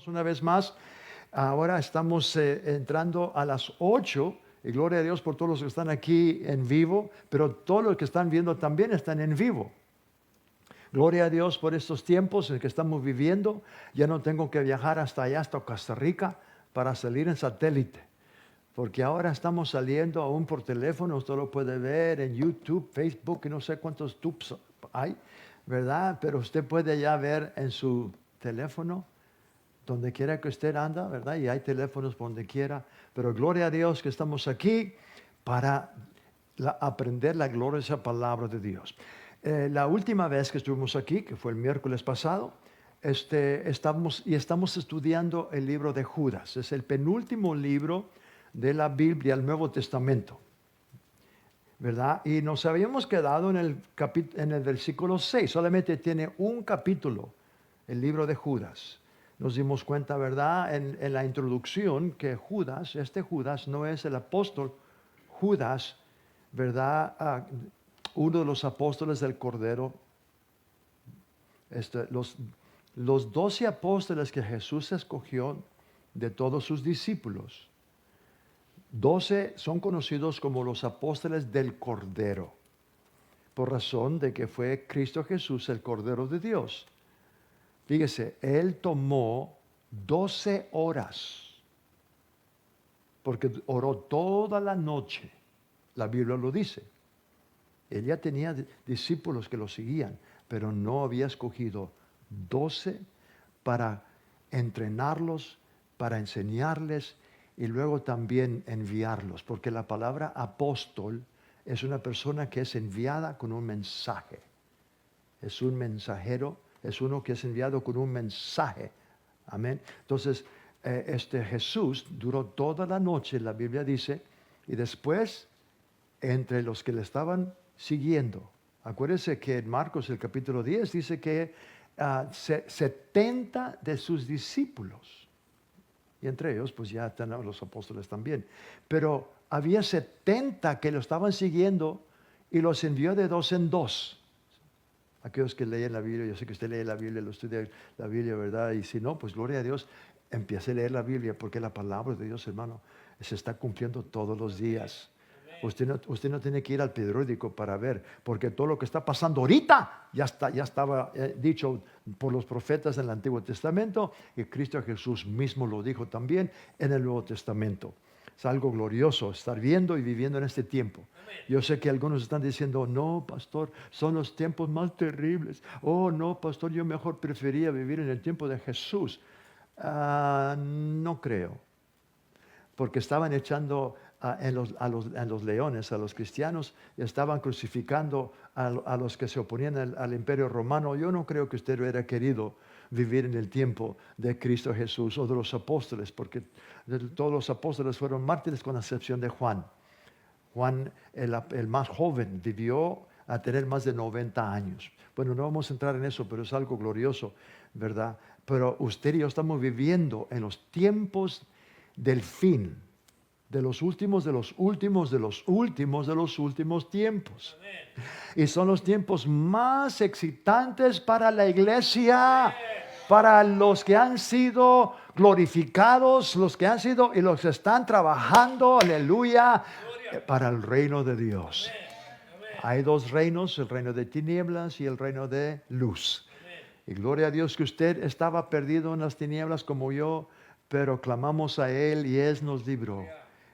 Una vez más, ahora estamos entrando a las 8 y gloria a Dios por todos los que están aquí en vivo, pero todos los que están viendo también están en vivo. Gloria a Dios por estos tiempos en que estamos viviendo. Ya no tengo que viajar hasta allá, hasta Costa Rica, para salir en satélite. Porque ahora estamos saliendo aún por teléfono, usted lo puede ver en YouTube, Facebook, y no sé cuántos tubes hay, ¿verdad? Pero usted puede ya ver en su teléfono donde quiera que usted anda, ¿verdad? Y hay teléfonos por donde quiera. Pero gloria a Dios que estamos aquí para aprender la gloriosa palabra de Dios. La última vez que estuvimos aquí, que fue el miércoles pasado, estamos estudiando el libro de Judas. Es el penúltimo libro de la Biblia, el Nuevo Testamento, ¿verdad? Y nos habíamos quedado en el versículo 6. Solamente tiene un capítulo, el libro de Judas. Nos dimos cuenta, ¿verdad? En la introducción que Judas, Judas no es el apóstol Judas, ¿verdad? Uno de los apóstoles del Cordero. Los 12 apóstoles que Jesús escogió de todos sus discípulos, 12 son conocidos como los apóstoles del Cordero, por razón de que fue Cristo Jesús el Cordero de Dios. Fíjese, Él tomó 12 horas, porque oró toda la noche. La Biblia lo dice. Él ya tenía discípulos que lo seguían, pero no había escogido 12 para entrenarlos, para enseñarles y luego también enviarlos, porque la palabra apóstol es una persona que es enviada con un mensaje. Es un mensajero, es uno que es enviado con un mensaje. Amén. Entonces, Jesús duró toda la noche, la Biblia dice, y después, entre los que le estaban siguiendo, acuérdense que en Marcos, el capítulo 10, dice que 70 de sus discípulos, y entre ellos, pues ya están los apóstoles también, pero había 70 que lo estaban siguiendo y los envió de dos en dos. Aquellos que leen la Biblia, yo sé que usted lee la Biblia, lo estudia la Biblia, ¿verdad? Y si no, pues gloria a Dios, empiece a leer la Biblia, porque la palabra de Dios, hermano, se está cumpliendo todos los días. Usted no tiene que ir al periódico para ver, porque todo lo que está pasando ahorita ya estaba dicho por los profetas en el Antiguo Testamento, y Cristo Jesús mismo lo dijo también en el Nuevo Testamento. Es algo glorioso estar viendo y viviendo en este tiempo. Yo sé que algunos están diciendo, no, pastor, son los tiempos más terribles. Oh, no, pastor, yo mejor prefería vivir en el tiempo de Jesús. No creo, porque estaban echando a los leones, a los cristianos, estaban crucificando a los que se oponían al imperio romano. Yo no creo que usted hubiera querido vivir en el tiempo de Cristo Jesús o de los apóstoles, porque todos los apóstoles fueron mártires con la excepción de Juan. Juan, el más joven, vivió a tener más de 90 años. Bueno, no vamos a entrar en eso, pero es algo glorioso, ¿verdad? Pero usted y yo estamos viviendo en los tiempos del fin, de los últimos, de los últimos, de los últimos, de los últimos tiempos. Amén. Y son los tiempos más excitantes para la iglesia. Amén. Para los que han sido glorificados, los que han sido y los que están trabajando, aleluya, para el reino de Dios. Amén. Hay dos reinos, el reino de tinieblas y el reino de luz. Amén. Y gloria a Dios que usted estaba perdido en las tinieblas como yo, pero clamamos a Él y Él nos libró.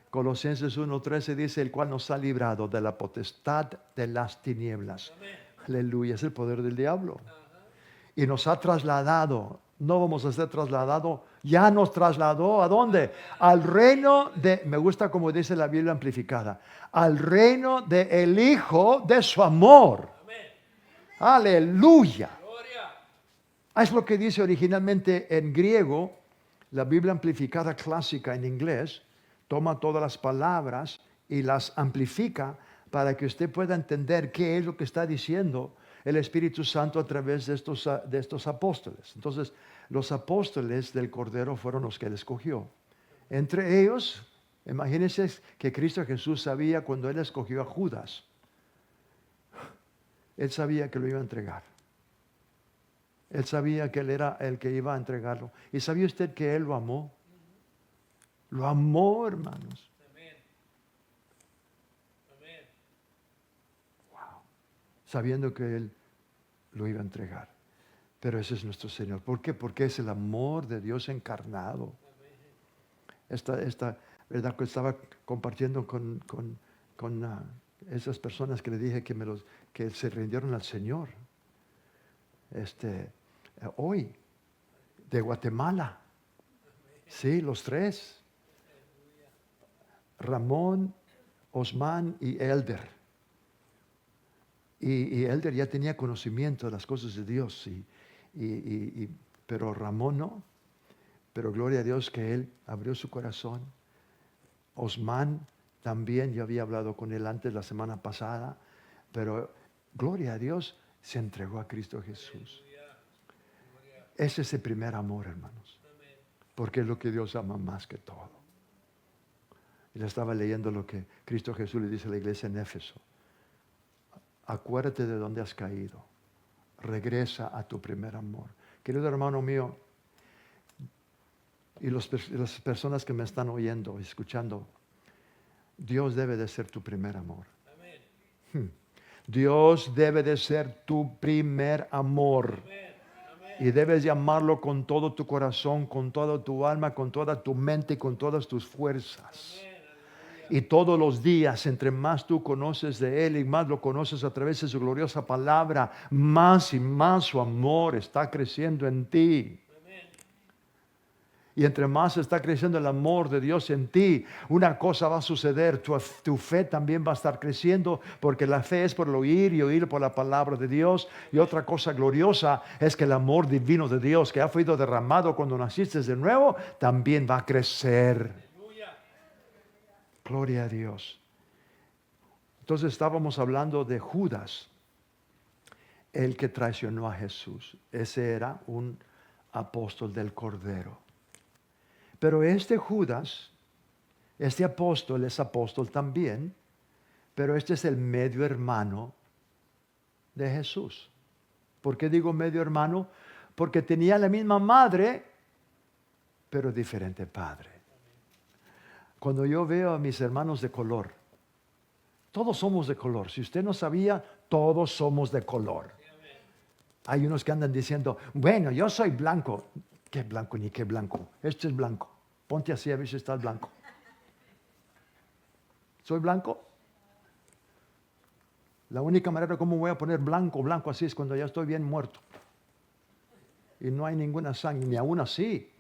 Colosenses 1:13 dice, el cual nos ha librado de la potestad de las tinieblas. Amén. Aleluya, es el poder del diablo. Y nos ha trasladado, no vamos a ser trasladados, ya nos trasladó, ¿a dónde? Al reino de, me gusta como dice la Biblia amplificada, al reino del Hijo de su amor. Amén. Aleluya. Es lo que dice originalmente en griego, la Biblia amplificada clásica en inglés, toma todas las palabras y las amplifica para que usted pueda entender qué es lo que está diciendo el Espíritu Santo a través de estos apóstoles. Entonces, los apóstoles del Cordero fueron los que Él escogió. Entre ellos, imagínense que Cristo Jesús sabía cuando Él escogió a Judas. Él sabía que lo iba a entregar. Él sabía que Él era el que iba a entregarlo. ¿Y sabía usted que Él lo amó? Lo amó, hermanos. Wow. Sabiendo que Él lo iba a entregar. Pero ese es nuestro Señor. ¿Por qué? Porque es el amor de Dios encarnado. Esta verdad que estaba compartiendo con esas personas que le dije que se rindieron al Señor. Hoy, de Guatemala. Sí, los tres. Ramón, Osman y Elder. Y Elder ya tenía conocimiento de las cosas de Dios, pero Ramón no. Pero gloria a Dios que él abrió su corazón. Osman también, yo había hablado con él antes la semana pasada, pero gloria a Dios, se entregó a Cristo Jesús. Ese es el primer amor, hermanos, porque es lo que Dios ama más que todo. Y le estaba leyendo lo que Cristo Jesús le dice a la iglesia en Éfeso. Acuérdate de dónde has caído. Regresa a tu primer amor. Querido hermano mío, y las personas que me están oyendo, escuchando, Dios debe de ser tu primer amor. Dios debe de ser tu primer amor. Y debes de amarlo con todo tu corazón, con toda tu alma, con toda tu mente y con todas tus fuerzas. Y todos los días, entre más tú conoces de Él y más lo conoces a través de su gloriosa palabra, más y más su amor está creciendo en ti. Y entre más está creciendo el amor de Dios en ti, una cosa va a suceder, tu fe también va a estar creciendo, porque la fe es por el oír y oír por la palabra de Dios. Y otra cosa gloriosa es que el amor divino de Dios que ha sido derramado cuando naciste de nuevo, también va a crecer. Gloria a Dios. Entonces estábamos hablando de Judas, el que traicionó a Jesús. Ese era un apóstol del Cordero. Pero este Judas, este apóstol es apóstol también, pero este es el medio hermano de Jesús. ¿Por qué digo medio hermano? Porque tenía la misma madre, pero diferente padre. Cuando yo veo a mis hermanos de color, todos somos de color. Si usted no sabía, todos somos de color. Hay unos que andan diciendo, bueno, yo soy blanco. ¿Qué blanco ni qué blanco? Este es blanco. Ponte así a ver si estás blanco. ¿Soy blanco? La única manera como voy a poner blanco así es cuando ya estoy bien muerto. Y no hay ninguna sangre, ni aún así.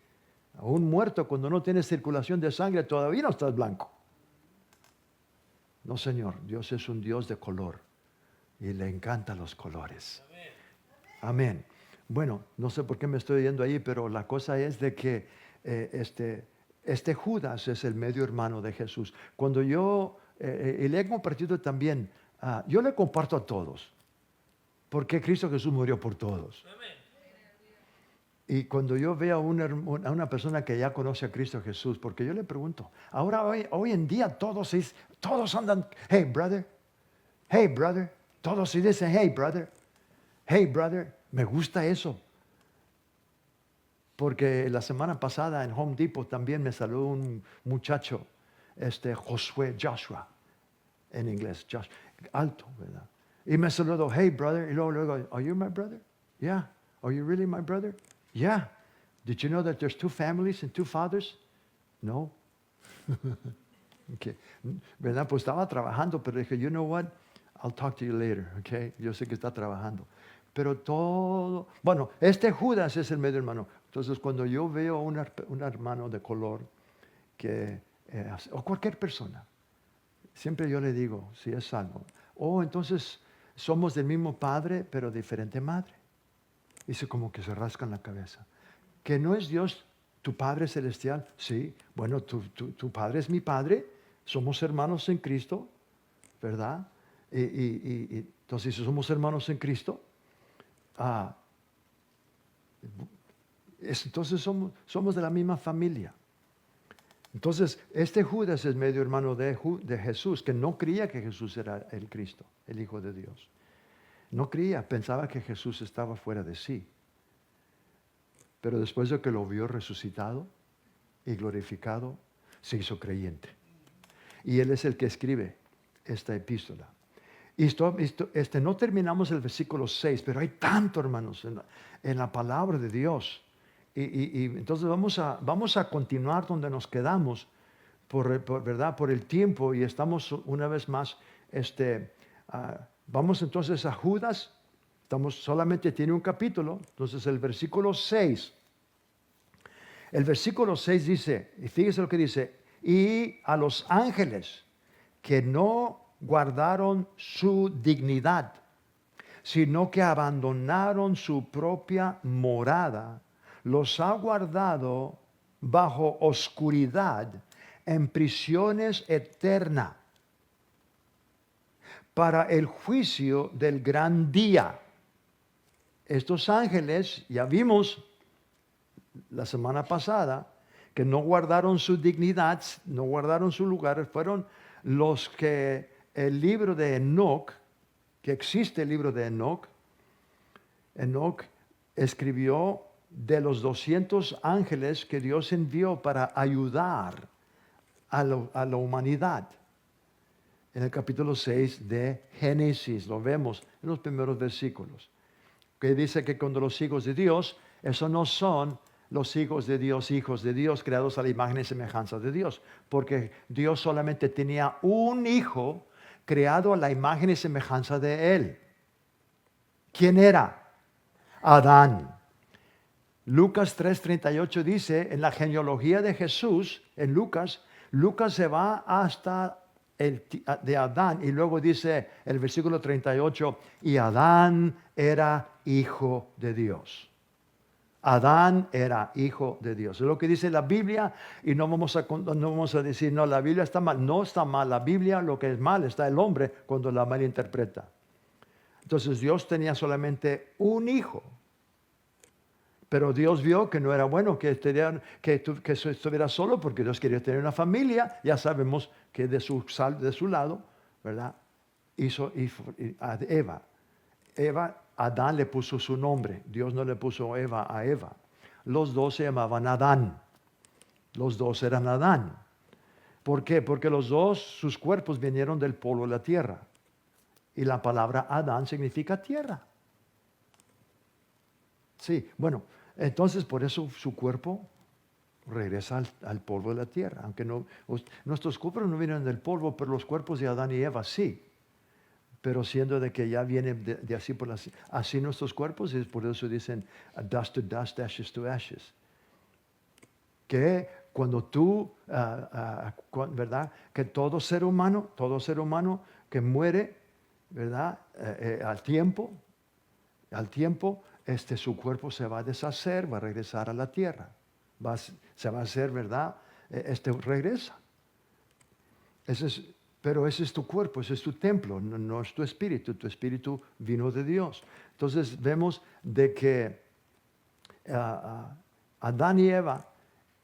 Aún muerto, cuando no tienes circulación de sangre, todavía no estás blanco. No, Señor, Dios es un Dios de color y le encantan los colores. Amén. Bueno, no sé por qué me estoy yendo ahí, pero la cosa es de que este Judas es el medio hermano de Jesús. Cuando yo, y le he compartido también, yo le comparto a todos, porque Cristo Jesús murió por todos. Y cuando yo veo a una persona que ya conoce a Cristo Jesús, porque yo le pregunto, ahora hoy en día todos andan, hey brother, todos se dicen, hey brother, me gusta eso. Porque la semana pasada en Home Depot también me saludó un muchacho, Joshua, en inglés, alto, ¿verdad? Y me saludó, hey brother, y luego, are you my brother? Yeah. Are you really my brother? Yeah. Did you know that there's 2 families and 2 fathers? No. Okay. ¿Verdad? Pues estaba trabajando, pero dije, you know what? I'll talk to you later, okay? Yo sé que está trabajando. Pero todo, bueno, este Judas es el medio hermano. Entonces, cuando yo veo un hermano de color, o cualquier persona, siempre yo le digo, si es salvo, entonces somos del mismo padre, pero diferente madre. Dice como que se rascan la cabeza. ¿Que no es Dios tu Padre Celestial? Sí, bueno, tu Padre es mi Padre, somos hermanos en Cristo, ¿verdad? Y entonces, si somos hermanos en Cristo, entonces somos de la misma familia. Entonces, este Judas es medio hermano de Jesús, que no creía que Jesús era el Cristo, el Hijo de Dios. No creía, pensaba que Jesús estaba fuera de sí. pero después de que lo vio resucitado y glorificado, se hizo creyente. Y él es el que escribe esta epístola. Y no terminamos el versículo 6, pero hay tanto, hermanos, en la palabra de Dios. Y entonces vamos a continuar donde nos quedamos, ¿verdad? Por el tiempo, y estamos una vez más, vamos entonces a Judas. Solamente tiene un capítulo, entonces el versículo 6. El versículo 6 dice, y fíjese lo que dice, y a los ángeles que no guardaron su dignidad, sino que abandonaron su propia morada, los ha guardado bajo oscuridad en prisiones eternas para el juicio del gran día. Estos ángeles, ya vimos la semana pasada, que no guardaron su dignidad, no guardaron su lugar, fueron los que el libro de Enoc, que existe el libro de Enoc, Enoc escribió de los 200 ángeles que Dios envió para ayudar a la humanidad. En el capítulo 6 de Génesis, lo vemos en los primeros versículos, que dice que cuando los hijos de Dios, eso no son los hijos de Dios, creados a la imagen y semejanza de Dios, porque Dios solamente tenía un hijo creado a la imagen y semejanza de Él. ¿Quién era? Adán. Lucas 3:38 dice, en la genealogía de Jesús, en Lucas se va hasta de Adán, y luego dice el versículo 38, y Adán era hijo de Dios. Adán era hijo de Dios. Es lo que dice la Biblia, y no vamos a decir, no, la Biblia está mal. No está mal la Biblia, lo que es mal está el hombre cuando la malinterpreta. Entonces Dios tenía solamente un hijo, pero Dios vio que no era bueno que estuviera solo, porque Dios quería tener una familia. Ya sabemos que de su lado, ¿verdad? Hizo a Eva. Adán le puso su nombre. Dios no le puso Eva a Eva. Los dos se llamaban Adán. Los dos eran Adán. ¿Por qué? Porque los dos, sus cuerpos vinieron del polvo de la tierra. Y la palabra Adán significa tierra. Sí, bueno, entonces por eso su cuerpo regresa al polvo de la tierra. Aunque nuestros cuerpos no vienen del polvo, pero los cuerpos de Adán y Eva sí. Pero siendo de que ya viene de así nuestros cuerpos, y por eso dicen dust to dust, ashes to ashes. Que cuando tú, ¿verdad? Que todo ser humano que muere, ¿verdad? Al tiempo, su cuerpo se va a deshacer, va a regresar a la tierra. Se va a hacer, ¿verdad? Regresa. Pero ese es tu cuerpo, ese es tu templo, no es tu espíritu vino de Dios. Entonces vemos de que Adán y Eva,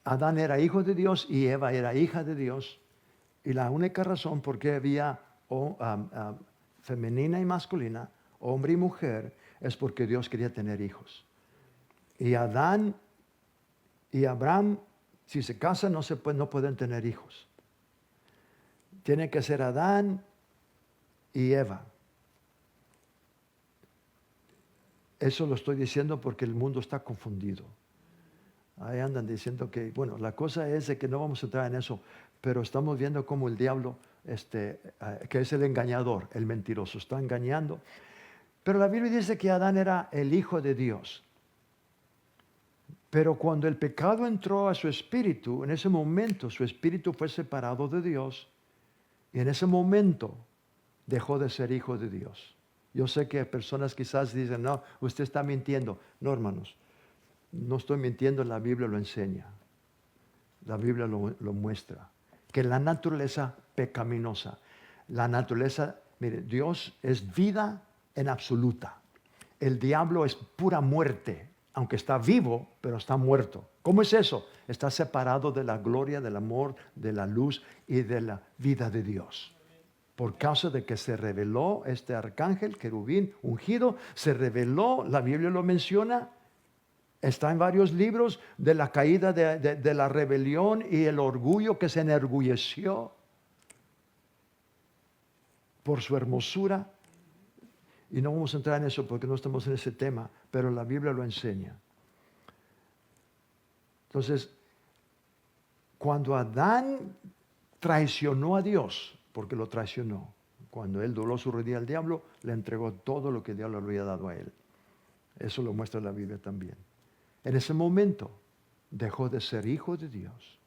Adán era hijo de Dios y Eva era hija de Dios. Y la única razón por qué había femenina y masculina, hombre y mujer, es porque Dios quería tener hijos. Y Adán y Abraham, si se casan, no pueden tener hijos. Tiene que ser Adán y Eva. Eso lo estoy diciendo porque el mundo está confundido. Ahí andan diciendo que, bueno, la cosa es de que no vamos a entrar en eso, pero estamos viendo cómo el diablo, que es el engañador, el mentiroso, está engañando. Pero la Biblia dice que Adán era el hijo de Dios. Pero cuando el pecado entró a su espíritu, en ese momento su espíritu fue separado de Dios. Y en ese momento dejó de ser hijo de Dios. Yo sé que personas quizás dicen, no, usted está mintiendo. No, hermanos, no estoy mintiendo, la Biblia lo enseña. La Biblia lo muestra. Que la naturaleza pecaminosa, la naturaleza, mire, Dios es vida en absoluta. El diablo es pura muerte, aunque está vivo, pero está muerto. ¿Cómo es eso? Está separado de la gloria, del amor, de la luz y de la vida de Dios. Por causa de que se reveló este arcángel, querubín, ungido, se reveló, la Biblia lo menciona, Está en varios libros de la caída de la rebelión y el orgullo que se enorgulleció por su hermosura. Y no vamos a entrar en eso porque no estamos en ese tema, pero la Biblia lo enseña. Entonces, cuando Adán traicionó a Dios, porque lo traicionó, cuando él dobló su rodilla al diablo, le entregó todo lo que Dios le había dado a él. Eso lo muestra la Biblia también. En ese momento dejó de ser hijo de Dios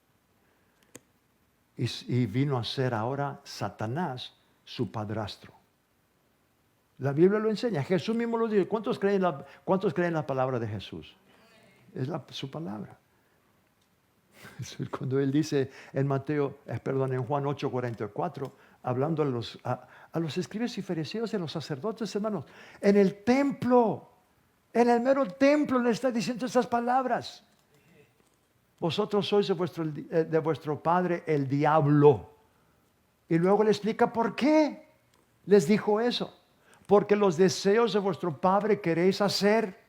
y vino a ser ahora Satanás, su padrastro. La Biblia lo enseña, Jesús mismo lo dice. ¿Cuántos creen la palabra de Jesús? Es su palabra. Cuando él dice en en Juan 8:44, hablando a los escribas y fariseos y a los sacerdotes, hermanos, en el templo, en el mero templo le está diciendo esas palabras. Vosotros sois de vuestro padre el diablo. Y luego le explica por qué les dijo eso. Porque los deseos de vuestro padre queréis hacer.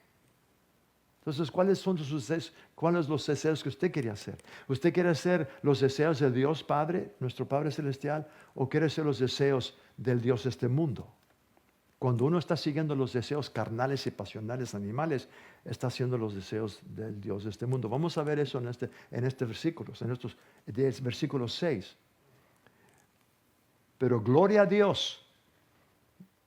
Entonces, ¿cuáles son los deseos que usted quiere hacer? ¿Usted quiere hacer los deseos del Dios Padre, nuestro Padre Celestial, o quiere hacer los deseos del Dios de este mundo? Cuando uno está siguiendo los deseos carnales y pasionales animales, está haciendo los deseos del Dios de este mundo. Vamos a ver eso en estos versículos, en estos versículos 6. Pero gloria a Dios,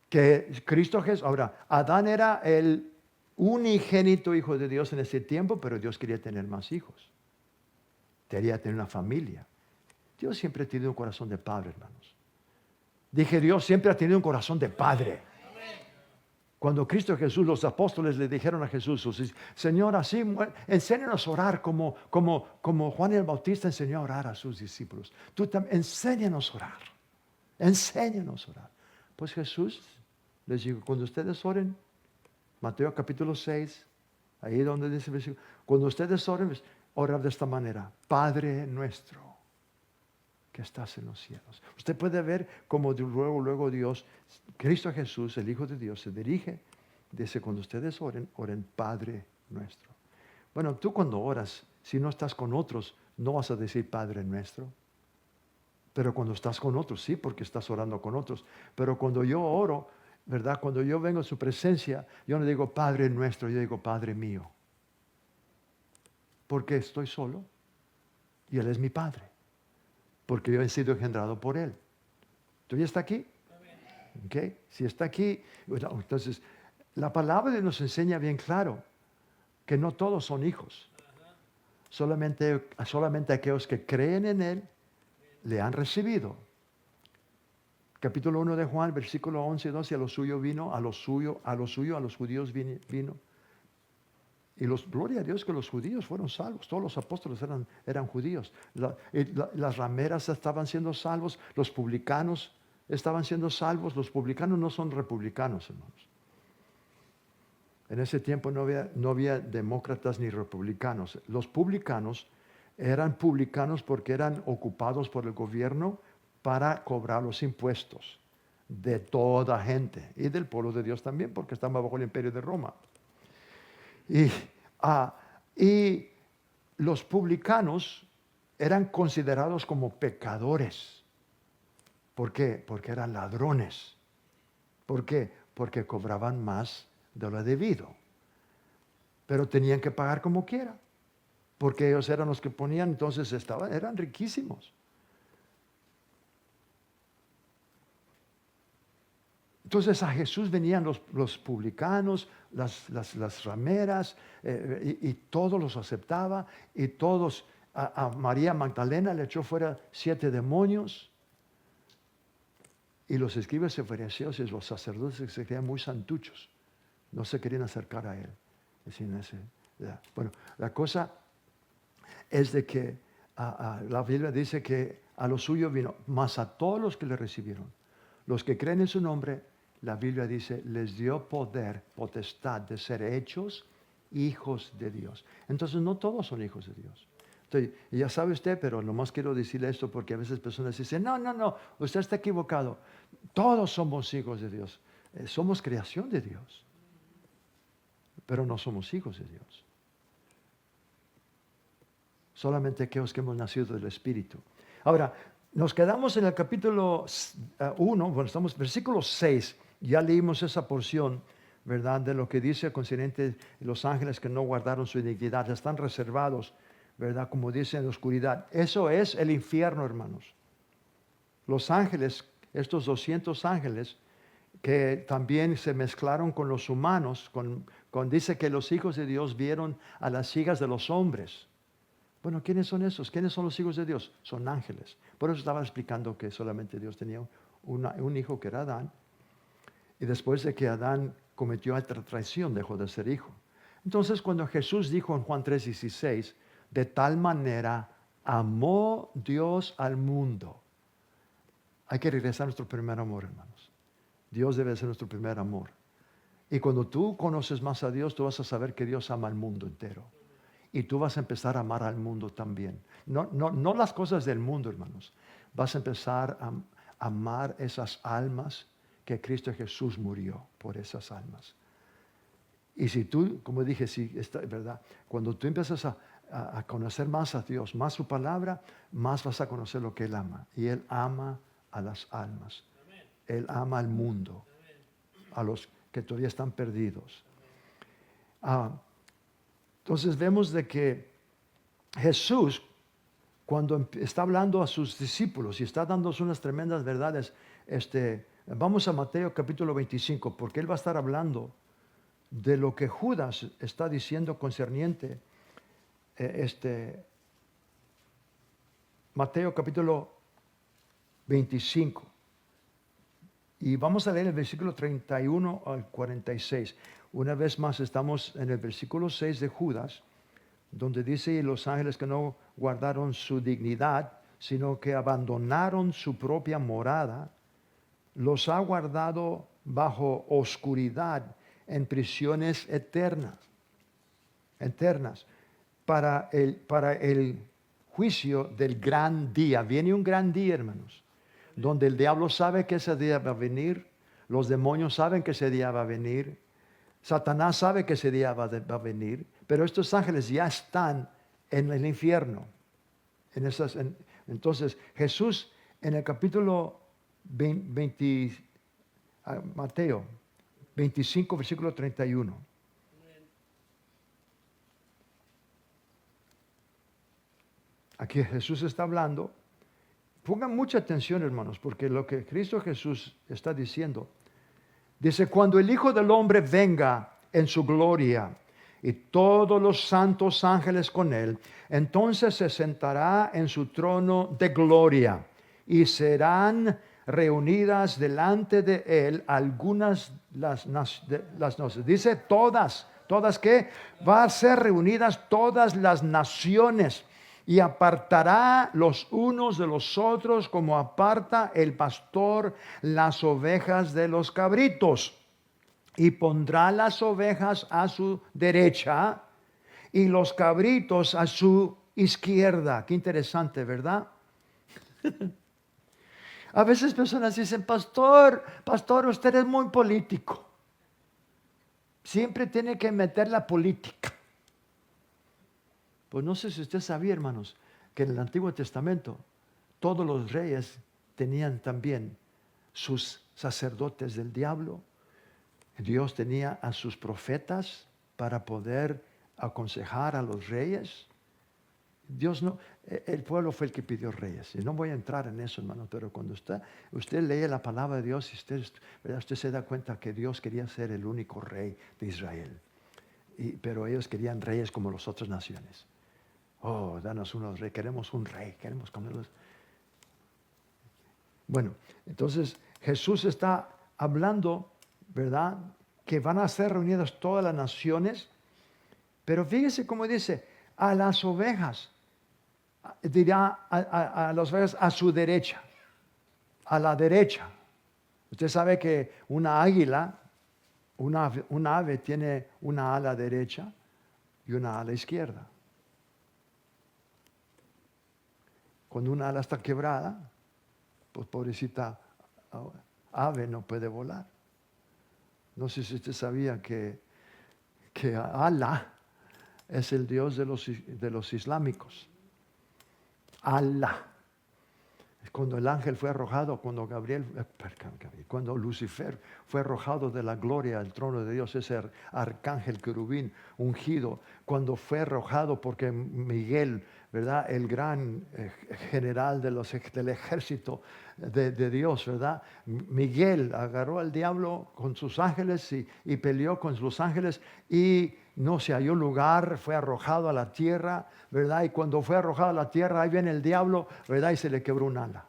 que Cristo Jesús, ahora, Adán era el unigénito hijo de Dios en ese tiempo, pero Dios quería tener más hijos. Quería tener una familia. Dios siempre ha tenido un corazón de padre, hermanos. Dije, Dios siempre ha tenido un corazón de padre. Cuando Cristo Jesús, los apóstoles le dijeron a Jesús, Señor, así, enséñanos a orar como Juan el Bautista enseñó a orar a sus discípulos. Tú también, enséñanos a orar. Enséñanos a orar. Pues Jesús les dijo, cuando ustedes oren, Mateo capítulo 6, ahí donde dice el versículo, cuando ustedes oren, oran de esta manera, Padre nuestro, que estás en los cielos. Usted puede ver cómo luego Dios, Cristo Jesús, el Hijo de Dios, se dirige, dice, cuando ustedes oren, oren Padre nuestro. Bueno, tú cuando oras, si no estás con otros, no vas a decir Padre nuestro. Pero cuando estás con otros, sí, porque estás orando con otros. Pero cuando yo oro, ¿verdad? Cuando yo vengo en su presencia, yo no digo Padre nuestro, yo digo Padre mío. Porque estoy solo y Él es mi Padre. Porque yo he sido engendrado por Él. ¿Tú ya está aquí? ¿Okay? Si está aquí, bueno, entonces la palabra de Dios nos enseña bien claro que no todos son hijos. Solamente aquellos que creen en Él le han recibido. Capítulo 1 de Juan, versículo 11 y 12, a lo suyo vino, a los judíos vino. Y gloria a Dios que los judíos fueron salvos. Todos los apóstoles eran judíos. Las rameras estaban siendo salvos, los publicanos estaban siendo salvos. Los publicanos no son republicanos, hermanos. En ese tiempo no había demócratas ni republicanos. Los publicanos eran publicanos porque eran ocupados por el gobierno para cobrar los impuestos de toda gente y del pueblo de Dios también, porque estaban bajo el imperio de Roma. Y los publicanos eran considerados como pecadores. ¿Por qué? Porque eran ladrones. ¿Por qué? Porque cobraban más de lo debido. Pero tenían que pagar como quiera, porque ellos eran los que ponían, entonces eran riquísimos. Entonces a Jesús venían los publicanos, las rameras, y todos los aceptaba, y todos, a María Magdalena le echó fuera 7 demonios, y los escribas y fariseos y los sacerdotes se creían muy santuchos, no se querían acercar a él. Bueno, la cosa es de que la Biblia dice que a lo suyo vino, mas a todos los que le recibieron, los que creen en su nombre, la Biblia dice, les dio potestad de ser hechos hijos de Dios. Entonces no todos son hijos de Dios. Entonces, ya sabe usted, pero nomás quiero decirle esto porque a veces personas dicen, no, usted está equivocado. Todos somos hijos de Dios. Somos creación de Dios. Pero no somos hijos de Dios. solamente aquellos que hemos nacido del Espíritu. Ahora, nos quedamos en el capítulo 1, bueno, estamos en versículo 6, ya leímos esa porción, ¿verdad? De lo que dice concerniente los ángeles que no guardaron su identidad, están reservados, ¿verdad? Como dice en la oscuridad. Eso es el infierno, hermanos. Los ángeles, estos 200 ángeles, que también se mezclaron con los humanos, dice que los hijos de Dios vieron a las hijas de los hombres. Bueno, ¿quiénes son esos? ¿Quiénes son los hijos de Dios? Son ángeles. Por eso estaba explicando que solamente Dios tenía un hijo que era Adán. Y después de que Adán cometió otra traición, dejó de ser hijo. Entonces, cuando Jesús dijo en Juan 3:16, de tal manera amó Dios al mundo. Hay que regresar a nuestro primer amor, hermanos. Dios debe ser nuestro primer amor. Y cuando tú conoces más a Dios, tú vas a saber que Dios ama al mundo entero. Y tú vas a empezar a amar al mundo también. No las cosas del mundo, hermanos. Vas a empezar a amar esas almas que Cristo Jesús murió por esas almas. Y si tú, como dije, ¿verdad? Cuando tú empiezas a conocer más a Dios, más su palabra, más vas a conocer lo que Él ama. Y Él ama a las almas. Él ama al mundo, a los que todavía están perdidos. Entonces vemos de que Jesús, cuando está hablando a sus discípulos y está dándoles unas tremendas verdades, vamos a Mateo capítulo 25, porque Él va a estar hablando de lo que Judas está diciendo concerniente. Mateo capítulo 25. Y vamos a leer el versículo 31 al 46. Una vez más estamos en el versículo 6 de Judas, donde dice, y los ángeles que no guardaron su dignidad, sino que abandonaron su propia morada, los ha guardado bajo oscuridad en prisiones eternas, para el juicio del gran día. Viene un gran día, hermanos, donde el diablo sabe que ese día va a venir, los demonios saben que ese día va a venir, Satanás sabe que ese día va a venir, pero estos ángeles ya están en el infierno. Entonces, Jesús en el capítulo Mateo 25, versículo 31. Aquí Jesús está hablando. Pongan mucha atención, hermanos, porque lo que Cristo Jesús está diciendo, dice, cuando el Hijo del Hombre venga en su gloria y todos los santos ángeles con él, entonces se sentará en su trono de gloria y serán reunidas delante de él algunas las naciones. Dice todas que va a ser reunidas todas las naciones. Y apartará los unos de los otros como aparta el pastor las ovejas de los cabritos. Y pondrá las ovejas a su derecha y los cabritos a su izquierda. Qué interesante, ¿verdad? A veces personas dicen, pastor, usted es muy político. Siempre tiene que meter la política. Pues no sé si usted sabía, hermanos, que en el Antiguo Testamento todos los reyes tenían también sus sacerdotes del diablo. Dios tenía a sus profetas para poder aconsejar a los reyes. Dios no, el pueblo fue el que pidió reyes. Y no voy a entrar en eso, hermano, pero cuando usted lee la palabra de Dios, usted se da cuenta que Dios quería ser el único rey de Israel. Pero ellos querían reyes como las otras naciones. Oh, danos unos reyes, queremos un rey, queremos comerlos. Bueno, entonces Jesús está hablando, ¿verdad? Que van a ser reunidas todas las naciones, pero fíjese cómo dice, a las ovejas, dirá a las ovejas a su derecha, a la derecha. Usted sabe que una águila, un ave tiene una ala derecha y una ala izquierda. Cuando una ala está quebrada, pues pobrecita ave no puede volar. No sé si usted sabía que Allah es el Dios de los islámicos. ala. Cuando el ángel fue arrojado, cuando Lucifer fue arrojado de la gloria al trono de Dios, ese arcángel querubín ungido, cuando fue arrojado porque Miguel, ¿verdad? El gran general del ejército de Dios, ¿verdad? Miguel agarró al diablo con sus ángeles y peleó con los ángeles y no se halló lugar, fue arrojado a la tierra, ¿verdad? Y cuando fue arrojado a la tierra, ahí viene el diablo, ¿verdad? Y se le quebró un ala.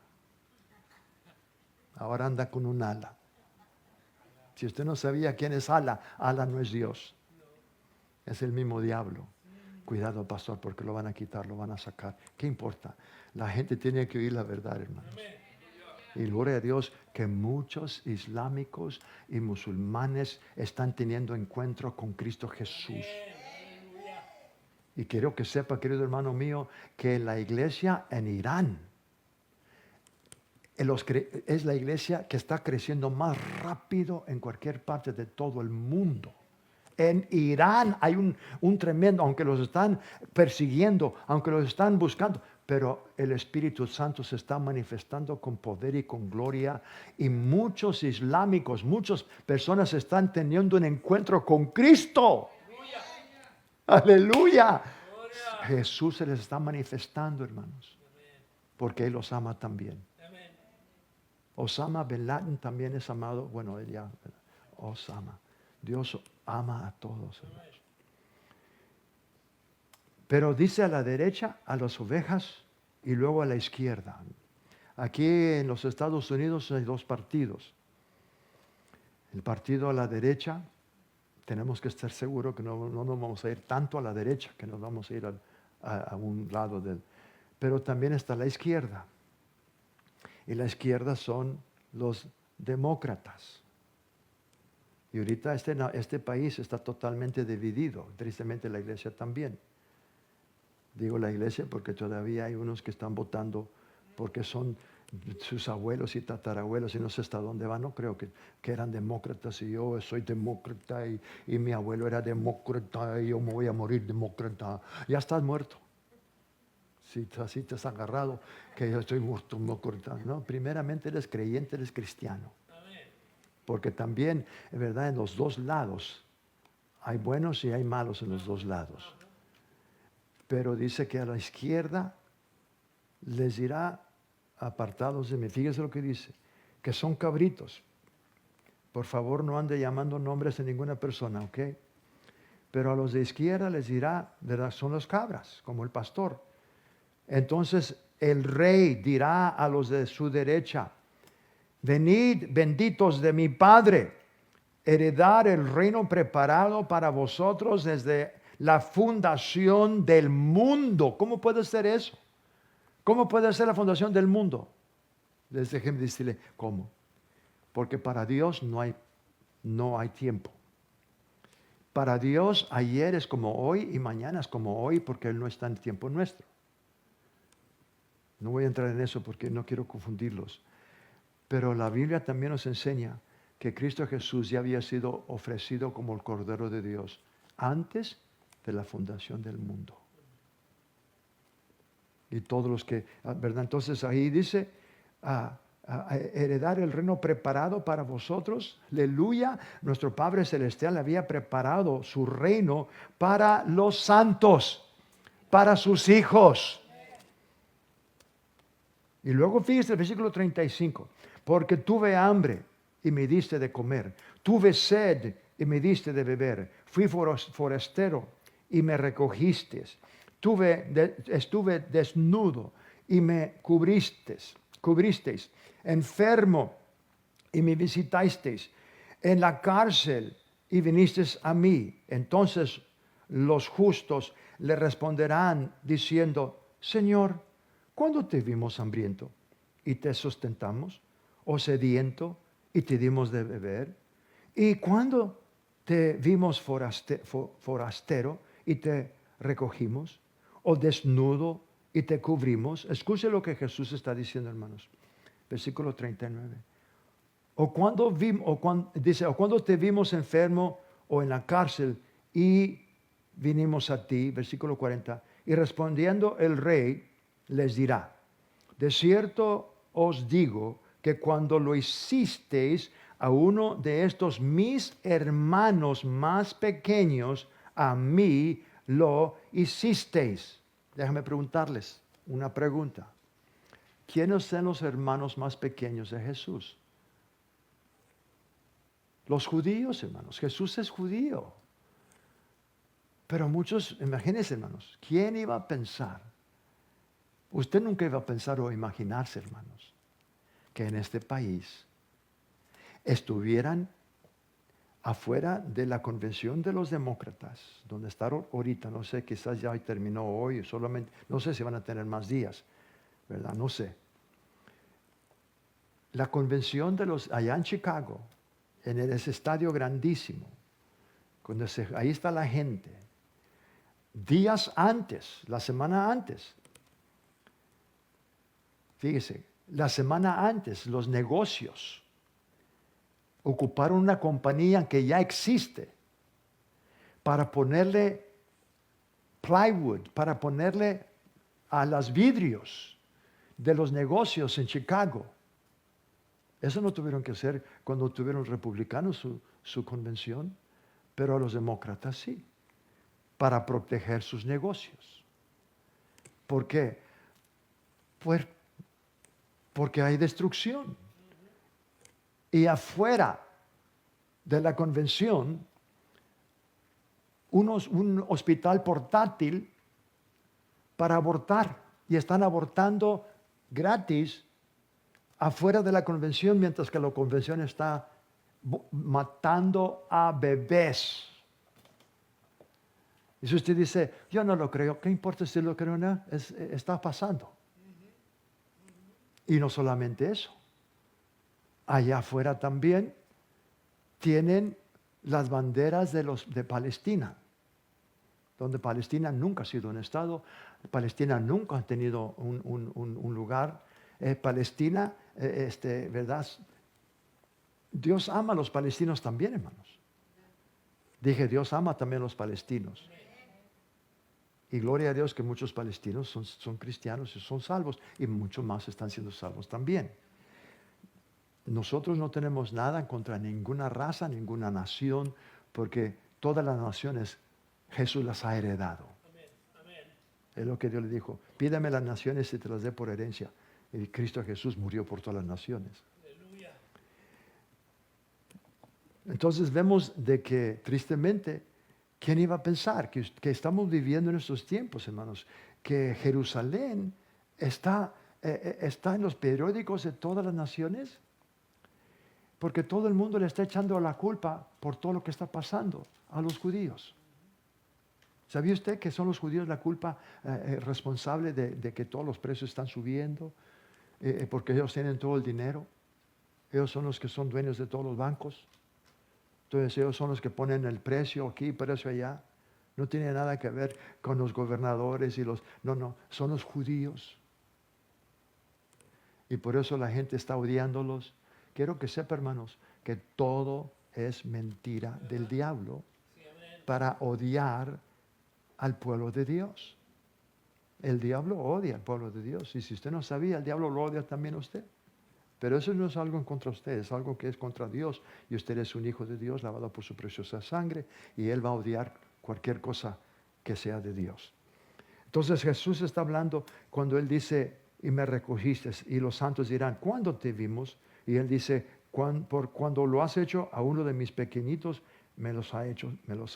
Ahora anda con un ala. Si usted no sabía quién es ala, ala no es Dios. Es el mismo diablo. Cuidado, pastor, porque lo van a quitar, lo van a sacar. ¿Qué importa? La gente tiene que oír la verdad, hermanos. Y gloria a Dios que muchos islámicos y musulmanes están teniendo encuentro con Cristo Jesús. Y quiero que sepa, querido hermano mío, que la iglesia en Irán es la iglesia que está creciendo más rápido en cualquier parte de todo el mundo. En Irán hay un tremendo, aunque los están persiguiendo, aunque los están buscando, pero el Espíritu Santo se está manifestando con poder y con gloria. Y muchos islámicos, muchas personas están teniendo un encuentro con Cristo. Aleluya. Jesús se les está manifestando, hermanos, porque Él los ama también. Osama Bin Laden también es amado. Bueno, él ya, Osama. Dios ama a todos, hermanos. Pero dice a la derecha a las ovejas y luego a la izquierda. Aquí en los Estados Unidos hay dos partidos. El partido a la derecha, tenemos que estar seguros que no nos vamos a ir tanto a la derecha, que nos vamos a ir a un lado del... Pero también está la izquierda. Y la izquierda son los demócratas. Y ahorita este país está totalmente dividido. Tristemente la iglesia también. Digo la iglesia porque todavía hay unos que están votando porque son sus abuelos y tatarabuelos y no sé hasta dónde van. No creo que eran demócratas y yo soy demócrata y mi abuelo era demócrata y yo me voy a morir demócrata. Ya estás muerto. Si así te has agarrado que yo estoy muerto, no, primeramente eres creyente, eres cristiano. Porque también, en verdad, en los dos lados hay buenos y hay malos en los dos lados. Pero dice que a la izquierda les dirá apartados de mí. Fíjese lo que dice, que son cabritos. Por favor, no ande llamando nombres de ninguna persona, ¿ok? Pero a los de izquierda les dirá, ¿verdad? Son los cabras, como el pastor. Entonces el rey dirá a los de su derecha, venid benditos de mi Padre, heredar el reino preparado para vosotros desde la fundación del mundo. ¿Cómo puede ser eso? ¿Cómo puede ser la fundación del mundo? Les dejé decirle, ¿cómo? Porque para Dios no hay tiempo. Para Dios ayer es como hoy y mañana es como hoy porque Él no está en el tiempo nuestro. No voy a entrar en eso porque no quiero confundirlos. Pero la Biblia también nos enseña que Cristo Jesús ya había sido ofrecido como el Cordero de Dios antes de la fundación del mundo. Y todos los que, ¿verdad? Entonces ahí dice, heredar el reino preparado para vosotros. Aleluya. Nuestro Padre Celestial había preparado su reino para los santos, para sus hijos. Y luego fíjese el versículo 35. Porque tuve hambre y me diste de comer. Tuve sed y me diste de beber. Fui forastero y me recogiste. Estuve desnudo y me cubristeis. Enfermo y me visitasteis. En la cárcel y vinisteis a mí. Entonces los justos le responderán diciendo, Señor, ¿cuándo te vimos hambriento y te sustentamos? ¿O sediento y te dimos de beber? ¿Y cuándo te vimos forastero y te recogimos? ¿O desnudo y te cubrimos? Escuche lo que Jesús está diciendo, hermanos. Versículo 39. Dice, ¿o cuándo te vimos enfermo o en la cárcel y vinimos a ti? Versículo 40. Y respondiendo el rey les dirá, de cierto os digo que cuando lo hicisteis a uno de estos mis hermanos más pequeños, a mí lo hicisteis. Déjame preguntarles una pregunta. ¿Quiénes son los hermanos más pequeños de Jesús? Los judíos, hermanos. Jesús es judío. Pero muchos, imagínense, hermanos, ¿quién iba a pensar? Usted nunca iba a pensar o imaginarse, hermanos, que en este país estuvieran afuera de la convención de los demócratas, donde están ahorita, no sé, quizás ya terminó hoy, solamente, no sé si van a tener más días, ¿verdad? No sé. La convención de los, allá en Chicago, en ese estadio grandísimo, ahí está la gente, días antes, la semana antes, fíjese, la semana antes, los negocios ocuparon una compañía que ya existe para ponerle plywood, para ponerle a los vidrios de los negocios en Chicago. Eso no tuvieron que hacer cuando tuvieron republicanos su convención, pero a los demócratas sí, para proteger sus negocios. ¿Por qué? Pues porque hay destrucción. Y afuera de la convención, un hospital portátil para abortar. Y están abortando gratis afuera de la convención, mientras que la convención está matando a bebés. Y si usted dice, yo no lo creo, ¿qué importa si lo creo o no? Está pasando. Y no solamente eso. Allá afuera también tienen las banderas de Palestina, donde Palestina nunca ha sido un estado, Palestina nunca ha tenido un lugar. Palestina, ¿verdad? Dios ama a los palestinos también, hermanos. Dije, Dios ama también a los palestinos. Y gloria a Dios que muchos palestinos son cristianos y son salvos, y muchos más están siendo salvos también. Nosotros no tenemos nada contra ninguna raza, ninguna nación, porque todas las naciones Jesús las ha heredado. Es lo que Dios le dijo, pídame las naciones y te las dé por herencia. Y Cristo Jesús murió por todas las naciones. Entonces vemos de que tristemente, ¿quién iba a pensar que estamos viviendo en estos tiempos, hermanos? Que Jerusalén está en los periódicos de todas las naciones, porque todo el mundo le está echando la culpa por todo lo que está pasando a los judíos. ¿Sabía usted que son los judíos la culpa responsable de que todos los precios están subiendo? Porque ellos tienen todo el dinero. Ellos son los que son dueños de todos los bancos. Entonces ellos son los que ponen el precio aquí, precio allá. No tiene nada que ver con los gobernadores y no, son los judíos. Y por eso la gente está odiándolos. Quiero que sepa, hermanos, que todo es mentira del diablo para odiar al pueblo de Dios. El diablo odia al pueblo de Dios. Y si usted no sabía, el diablo lo odia también a usted. Pero eso no es algo en contra de usted, es algo que es contra Dios. Y usted es un hijo de Dios, lavado por su preciosa sangre, y Él va a odiar cualquier cosa que sea de Dios. Entonces Jesús está hablando cuando Él dice, y me recogiste, y los santos dirán, ¿cuándo te vimos? Y Él dice, cuando lo has hecho a uno de mis pequeñitos, me los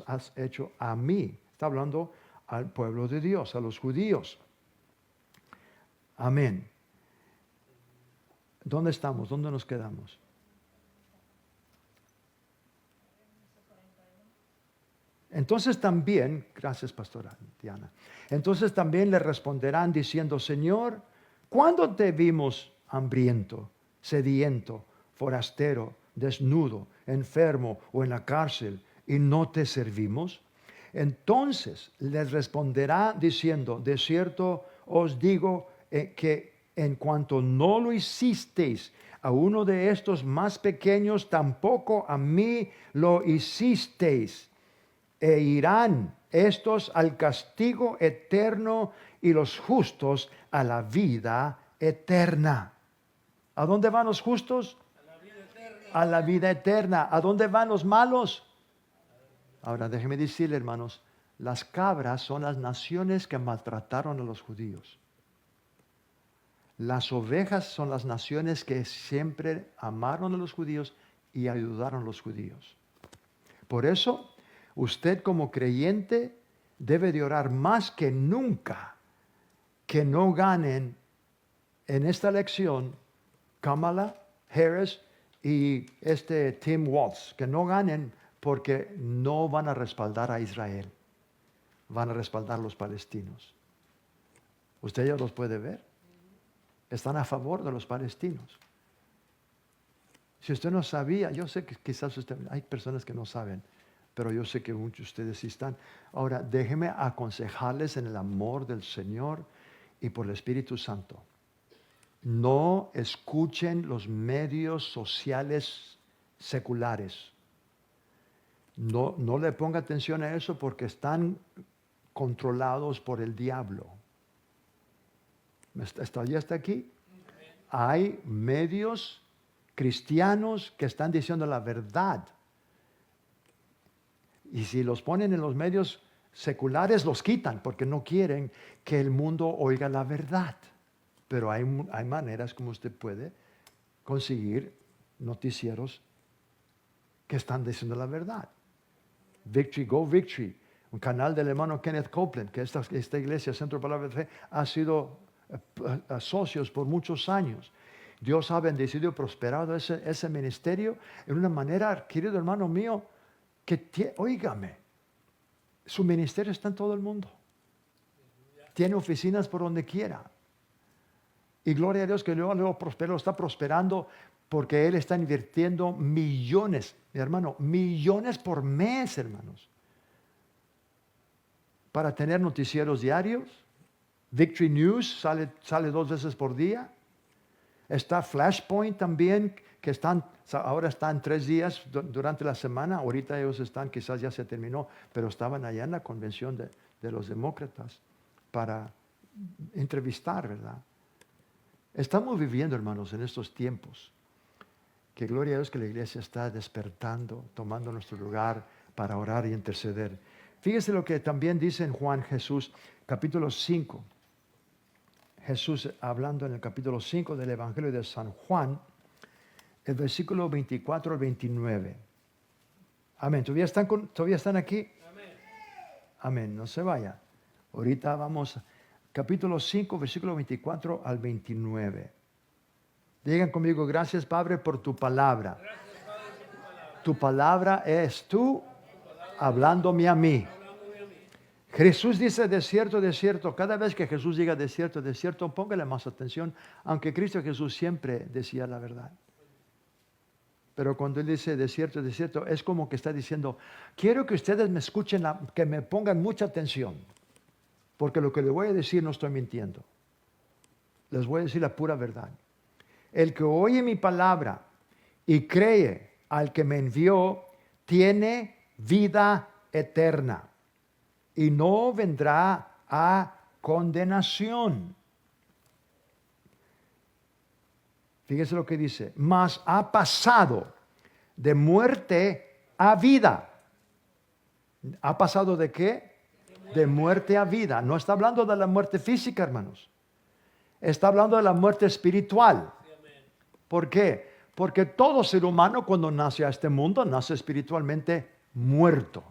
has hecho a mí. Está hablando al pueblo de Dios, a los judíos. Amén. ¿Dónde estamos? ¿Dónde nos quedamos? Entonces también, gracias pastora Diana, entonces también le responderán diciendo, Señor, ¿cuándo te vimos hambriento, sediento, forastero, desnudo, enfermo o en la cárcel y no te servimos? Entonces les responderá diciendo, de cierto os digo que en cuanto no lo hicisteis a uno de estos más pequeños, tampoco a mí lo hicisteis. E irán estos al castigo eterno y los justos a la vida eterna. ¿A dónde van los justos? A la vida eterna. ¿A dónde van los malos? Ahora déjeme decirle, hermanos, las cabras son las naciones que maltrataron a los judíos. Las ovejas son las naciones que siempre amaron a los judíos y ayudaron a los judíos. Por eso, usted como creyente debe de orar más que nunca que no ganen en esta elección Kamala Harris y Tim Walz, que no ganen porque no van a respaldar a Israel, van a respaldar a los palestinos. Usted ya los puede ver. Están a favor de los palestinos. Si usted no sabía, yo sé que quizás hay personas que no saben, pero yo sé que muchos de ustedes sí están. Ahora, déjenme aconsejarles en el amor del Señor y por el Espíritu Santo. No escuchen los medios sociales seculares. No le ponga atención a eso porque están controlados por el diablo. ¿Ya está aquí? Hay medios cristianos que están diciendo la verdad. Y si los ponen en los medios seculares, los quitan porque no quieren que el mundo oiga la verdad. Pero hay maneras como usted puede conseguir noticieros que están diciendo la verdad. Victory, Go Victory, un canal del hermano Kenneth Copeland, que esta iglesia, Centro de Palabra de Fe, ha sido socios por muchos años. Dios ha bendecido y prosperado ese ministerio en una manera, querido hermano mío, que óigame, su ministerio está en todo el mundo. Tiene oficinas por donde quiera. Y gloria a Dios que luego prosperó, está prosperando porque Él está invirtiendo millones, mi hermano, millones por mes, hermanos, para tener noticieros diarios. Victory News sale 2 veces por día. Está Flashpoint también, que ahora están 3 días durante la semana. Ahorita ellos están, quizás ya se terminó, pero estaban allá en la convención de los demócratas para entrevistar, ¿verdad? Estamos viviendo, hermanos, en estos tiempos que gloria a Dios que la iglesia está despertando, tomando nuestro lugar para orar y interceder. Fíjese lo que también dice en Juan Jesús, capítulo 5. Jesús hablando en el capítulo 5 del Evangelio de San Juan, el versículo 24 al 29. Amén. ¿Todavía están aquí? Amén. Amén. No se vaya. Ahorita vamos, capítulo 5, versículo 24 al 29. Digan conmigo, gracias Padre por tu palabra. Gracias, Padre, por tu palabra. Tu palabra es tú hablándome a mí. Jesús dice desierto, desierto. Cada vez que Jesús diga desierto, desierto, póngale más atención, aunque Cristo Jesús siempre decía la verdad. Pero cuando Él dice desierto, desierto, es como que está diciendo, quiero que ustedes me escuchen, que me pongan mucha atención, porque lo que les voy a decir no estoy mintiendo. Les voy a decir la pura verdad. El que oye mi palabra y cree al que me envió, tiene vida eterna y no vendrá a condenación. Fíjese lo que dice, mas ha pasado de muerte a vida. ¿Ha pasado de qué? De muerte a vida. No está hablando de la muerte física, hermanos. Está hablando de la muerte espiritual. ¿Por qué? Porque todo ser humano cuando nace a este mundo nace espiritualmente muerto.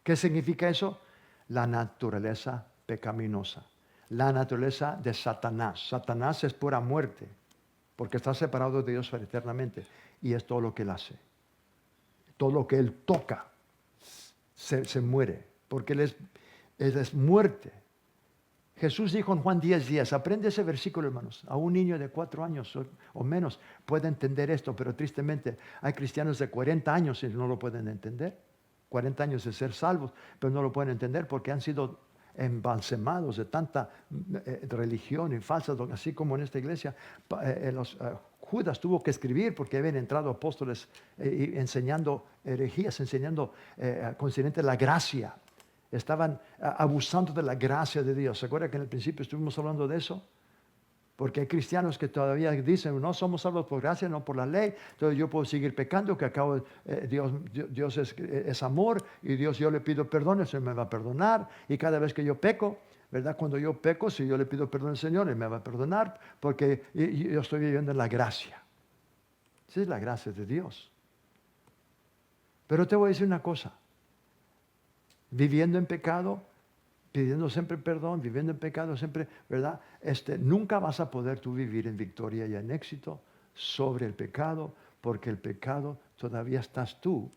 ¿Qué significa eso? La naturaleza pecaminosa, la naturaleza de Satanás. Satanás es pura muerte, porque está separado de Dios eternamente. Y es todo lo que Él hace. Todo lo que Él toca se muere, porque Él es muerte. Jesús dijo en Juan 10:10, aprende ese versículo, hermanos. A un niño de 4 años o menos puede entender esto, pero tristemente hay cristianos de 40 años y no lo pueden entender. 40 años de ser salvos, pero no lo pueden entender porque han sido embalsamados de tanta religión y falsas, así como en esta iglesia. Judas tuvo que escribir porque habían entrado apóstoles enseñando herejías, enseñando concerniente a la gracia. estaban abusando de la gracia de Dios. ¿Se acuerdan que en el principio estuvimos hablando de eso? Porque hay cristianos que todavía dicen, no somos salvos por gracia, no por la ley, entonces yo puedo seguir pecando, que acabo, Dios es amor, y Dios, yo le pido perdón, el Señor me va a perdonar, y cada vez que yo peco, ¿verdad? Cuando yo peco, si yo le pido perdón al Señor, Él me va a perdonar, porque yo estoy viviendo en la gracia. Esa es la gracia de Dios. Pero te voy a decir una cosa, viviendo en pecado, pidiendo siempre perdón, viviendo en pecado siempre, ¿verdad? Nunca vas a poder tú vivir en victoria y en éxito sobre el pecado, porque el pecado todavía estás tú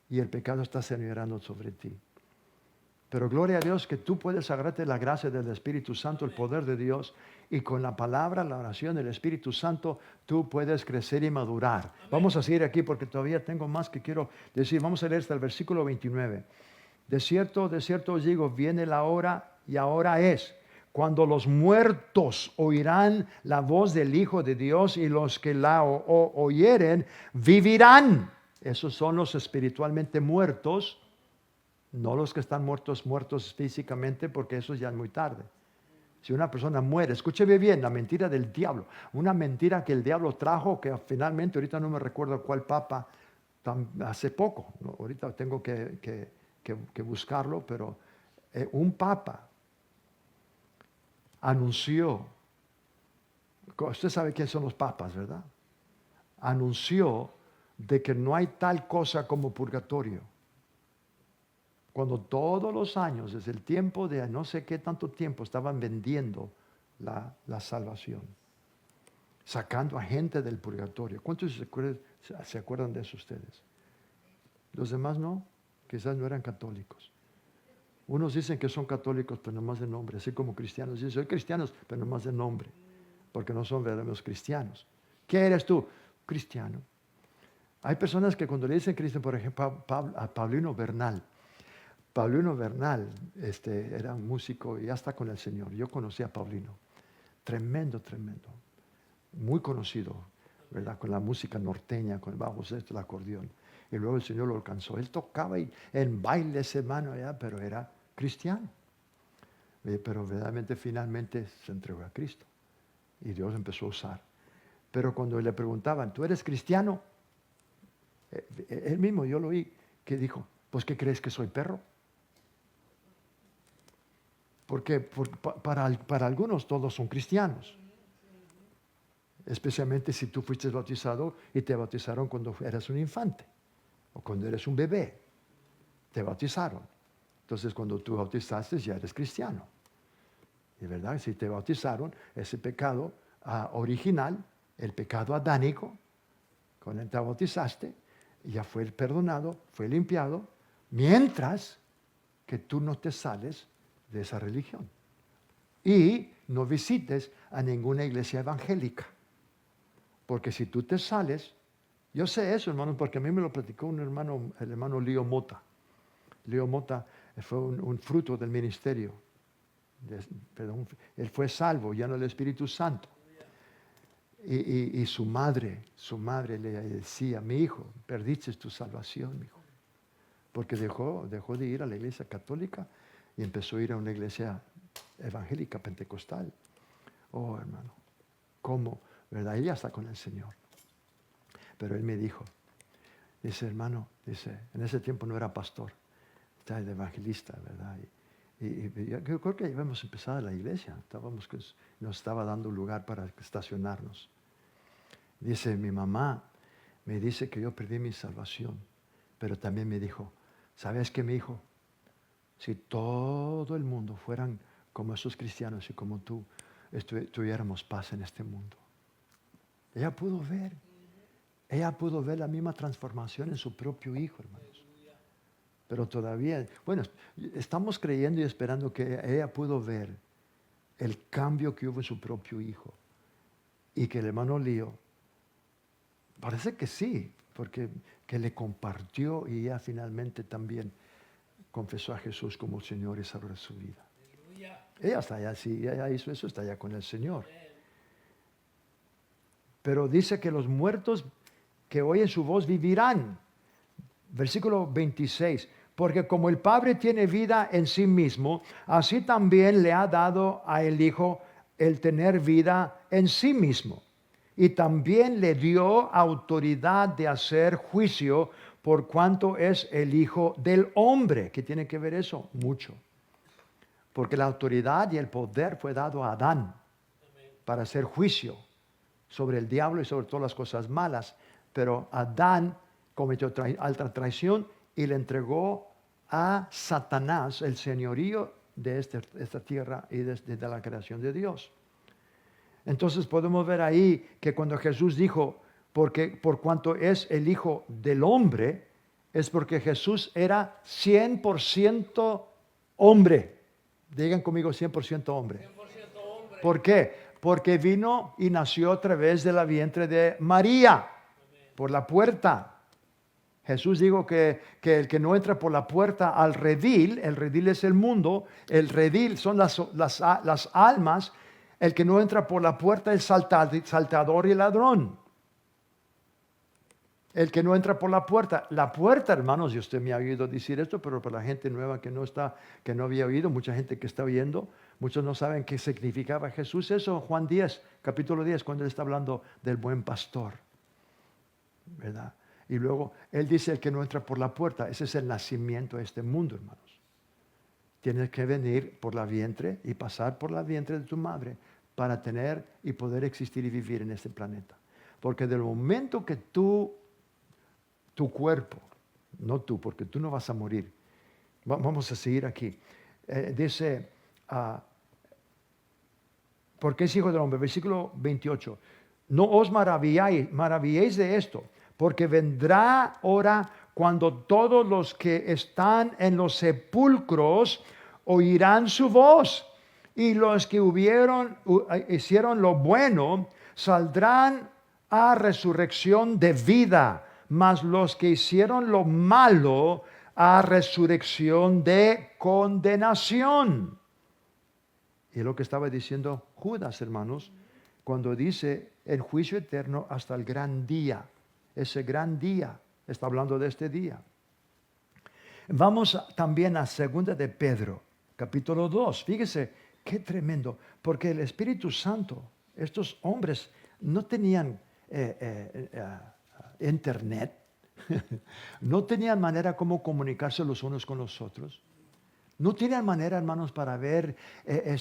y el pecado está señorando sobre ti. Pero gloria a Dios que tú puedes agarrarte la gracia del Espíritu Santo, el poder de Dios, y con la palabra, la oración del Espíritu Santo, tú puedes crecer y madurar. Vamos a seguir aquí porque todavía tengo más que quiero decir. Vamos a leer hasta el versículo 29. De cierto os digo, viene la hora y ahora es, cuando los muertos oirán la voz del Hijo de Dios y los que la oyeren vivirán. Esos son los espiritualmente muertos, no los que están muertos físicamente, porque eso ya es muy tarde. Si una persona muere, escúcheme bien, la mentira del diablo, una mentira que el diablo trajo, que finalmente, ahorita no me recuerdo cuál papa, hace poco, ¿no? Ahorita tengo que buscarlo, pero un papa anunció, usted sabe quiénes son los papas, ¿verdad? Anunció de que no hay tal cosa como purgatorio. Cuando todos los años, desde el tiempo de no sé qué tanto tiempo, estaban vendiendo la salvación, sacando a gente del purgatorio. ¿Cuántos se acuerdan de eso ustedes? Los demás no, quizás no eran católicos. Unos dicen que son católicos, pero nomás de nombre, así como cristianos. Dicen, soy cristianos, pero nomás de nombre, porque no son verdaderos cristianos. ¿Qué eres tú? Cristiano. Hay personas que cuando le dicen cristiano, por ejemplo, a Paulino Bernal. Paulino Bernal era un músico y ya está con el Señor. Yo conocí a Paulino. Tremendo, tremendo. Muy conocido, ¿verdad? Con la música norteña, con el bajo sexto, el acordeón. Y luego el Señor lo alcanzó. Él tocaba en bailes, hermano, allá, pero era cristiano. Pero verdaderamente finalmente se entregó a Cristo. Y Dios empezó a usar. Pero cuando le preguntaban, ¿tú eres cristiano? Él mismo, yo lo oí, que dijo, pues ¿qué crees que soy perro? Porque para algunos todos son cristianos. Especialmente si tú fuiste bautizado y te bautizaron cuando eras un infante o cuando eres un bebé. Te bautizaron. Entonces cuando tú bautizaste ya eres cristiano. Y verdad, si te bautizaron, ese pecado original, el pecado adánico, cuando te bautizaste, ya fue perdonado, fue limpiado, mientras que tú no te sales de esa religión. Y no visites a ninguna iglesia evangélica. Porque si tú te sales, yo sé eso, hermano, porque a mí me lo platicó un hermano, el hermano Leo Mota. Leo Mota fue un fruto del ministerio. Él fue salvo, lleno del Espíritu Santo. Y su madre le decía, mi hijo, perdiste tu salvación, mi hijo. Porque dejó de ir a la iglesia católica y empezó a ir a una iglesia evangélica, pentecostal. Oh, hermano, ¿cómo? ¿Verdad? Ella está con el Señor. Pero él me dijo, dice, hermano, dice, en ese tiempo no era pastor, estaba de evangelista, ¿verdad? Y yo creo que habíamos empezado la iglesia, nos estaba dando lugar para estacionarnos. Dice, mi mamá me dice que yo perdí mi salvación, pero también me dijo, ¿sabes qué, mi hijo? Si todo el mundo fueran como esos cristianos y como tú, tuviéramos paz en este mundo. Ella pudo ver la misma transformación en su propio hijo, hermanos. Pero todavía, bueno, estamos creyendo y esperando que ella pudo ver el cambio que hubo en su propio hijo. Y que el hermano Lío, parece que sí, porque que le compartió y ella finalmente también confesó a Jesús como Señor y Salvador de su vida. Ella está allá, sí, ella hizo eso, está allá con el Señor. Pero dice que los muertos que oyen su voz vivirán. Versículo 26. Porque como el Padre tiene vida en sí mismo, así también le ha dado al Hijo el tener vida en sí mismo. Y también le dio autoridad de hacer juicio por cuanto es el Hijo del hombre. ¿Qué tiene que ver eso? Mucho. Porque la autoridad y el poder fue dado a Adán para hacer juicio sobre el diablo y sobre todas las cosas malas. Pero Adán cometió alta traición y le entregó a Satanás el señorío de esta tierra y desde la creación de Dios. Entonces podemos ver ahí que cuando Jesús dijo, porque por cuanto es el Hijo del hombre, es porque Jesús era 100% hombre. Digan conmigo 100% hombre. 100% hombre. ¿Por qué? Porque vino y nació a través de la vientre de María, por la puerta. Jesús dijo que el que no entra por la puerta al redil, el redil es el mundo, el redil son las almas, el que no entra por la puerta es saltador y ladrón. El que no entra por la puerta, hermanos, y usted me ha oído decir esto, pero para la gente nueva que no había oído, mucha gente que está oyendo, muchos no saben qué significaba Jesús eso. Juan 10, capítulo 10, cuando él está hablando del buen pastor, ¿verdad? Y luego él dice el que no entra por la puerta, ese es el nacimiento de este mundo, hermanos. Tienes que venir por la vientre y pasar por la vientre de tu madre para tener y poder existir y vivir en este planeta. Porque del momento que tu cuerpo, no tú, porque tú no vas a morir. Vamos a seguir aquí. Dice, porque es hijo del hombre, versículo 28. No os maravilléis de esto, porque vendrá hora cuando todos los que están en los sepulcros oirán su voz, y los que hicieron lo bueno saldrán a resurrección de vida, mas los que hicieron lo malo a resurrección de condenación. Y lo que estaba diciendo Judas, hermanos, cuando dice el juicio eterno hasta el gran día. Ese gran día, está hablando de este día. Vamos también a 2 de Pedro, capítulo 2. Fíjese, qué tremendo, porque el Espíritu Santo, estos hombres no tenían internet, no tenían manera como comunicarse los unos con los otros. No tenían manera, hermanos, para ver,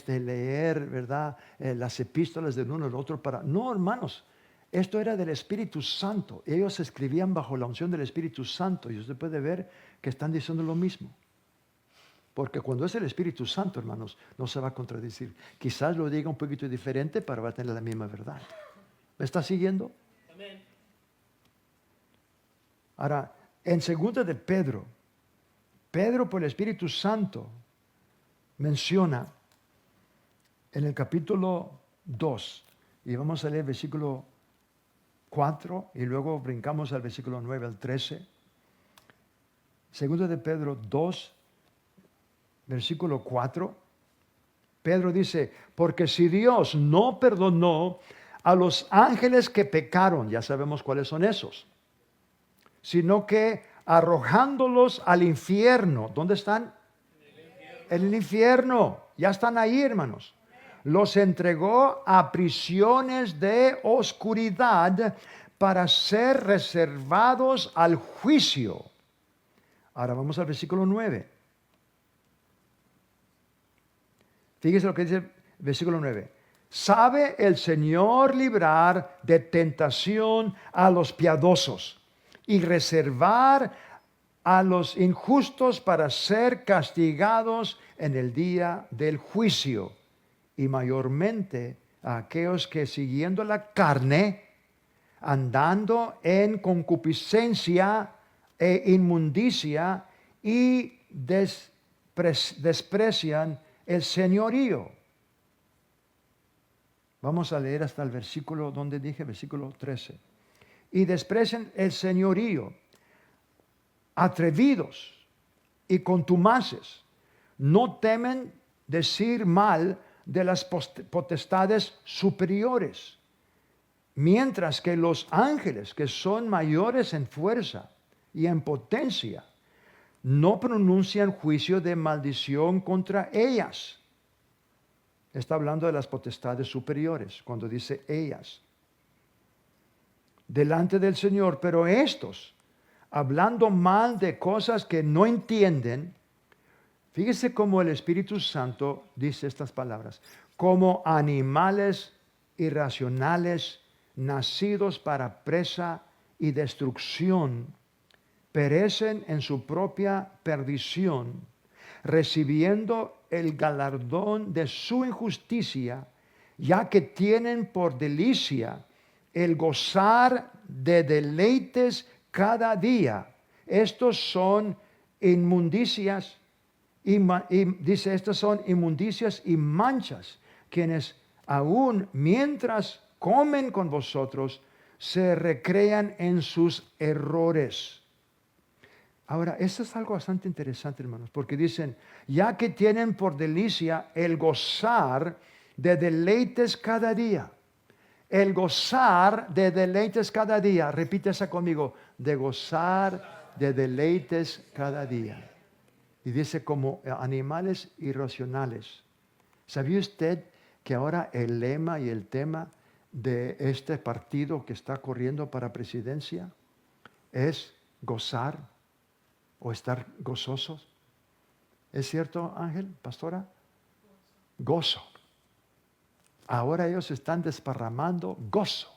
leer, ¿verdad? Las epístolas del uno al otro. No, hermanos, esto era del Espíritu Santo. Ellos escribían bajo la unción del Espíritu Santo. Y usted puede ver que están diciendo lo mismo. Porque cuando es el Espíritu Santo, hermanos, no se va a contradecir. Quizás lo diga un poquito diferente, pero va a tener la misma verdad. ¿Me está siguiendo? Amén. Ahora, en 2 de Pedro por el Espíritu Santo menciona en el capítulo 2, y vamos a leer versículo 4 y luego brincamos al versículo 9 al 13. 2 de Pedro 2, versículo 4. Pedro dice, porque si Dios no perdonó a los ángeles que pecaron, ya sabemos cuáles son esos, sino que arrojándolos al infierno. ¿Dónde están? En el infierno. Ya están ahí, hermanos. Los entregó a prisiones de oscuridad para ser reservados al juicio. Ahora vamos al versículo 9. Fíjese lo que dice el versículo 9. Sabe el Señor librar de tentación a los piadosos y reservar a los injustos para ser castigados en el día del juicio, y mayormente a aquellos que siguiendo la carne, andando en concupiscencia e inmundicia, y desprecian el señorío. Vamos a leer hasta el versículo donde dije, versículo 13. Y desprecian el señorío, atrevidos y contumaces, no temen decir mal de las potestades superiores, mientras que los ángeles, que son mayores en fuerza y en potencia, no pronuncian juicio de maldición contra ellas. Está hablando de las potestades superiores, cuando dice ellas. Delante del Señor, pero estos, hablando mal de cosas que no entienden, fíjese cómo el Espíritu Santo dice estas palabras, como animales irracionales, nacidos para presa y destrucción, perecen en su propia perdición, recibiendo el galardón de su injusticia, ya que tienen por delicia el gozar de deleites cada día. Estos son inmundicias, dice, estas son inmundicias y manchas, quienes aún mientras comen con vosotros, se recrean en sus errores. Ahora, esto es algo bastante interesante, hermanos, porque dicen, ya que tienen por delicia el gozar de deleites cada día. El gozar de deleites cada día. Repite esa conmigo, de gozar de deleites cada día. Y dice como animales irracionales. ¿Sabía usted que ahora el lema y el tema de este partido que está corriendo para presidencia es gozar o estar gozosos? ¿Es cierto, Ángel, pastora? Gozo. Ahora ellos están desparramando gozo,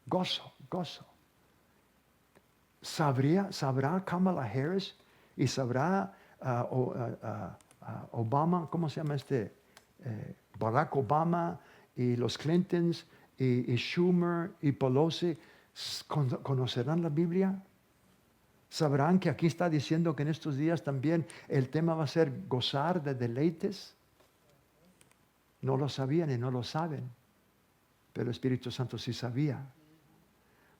gozo, gozo. ¿Sabrá Kamala Harris y sabrá Obama, ¿cómo se llama Barack Obama y los Clintons y Schumer y Pelosi conocerán la Biblia? ¿Sabrán que aquí está diciendo que en estos días también el tema va a ser gozar de deleites? No lo sabían y no lo saben, pero el Espíritu Santo sí sabía,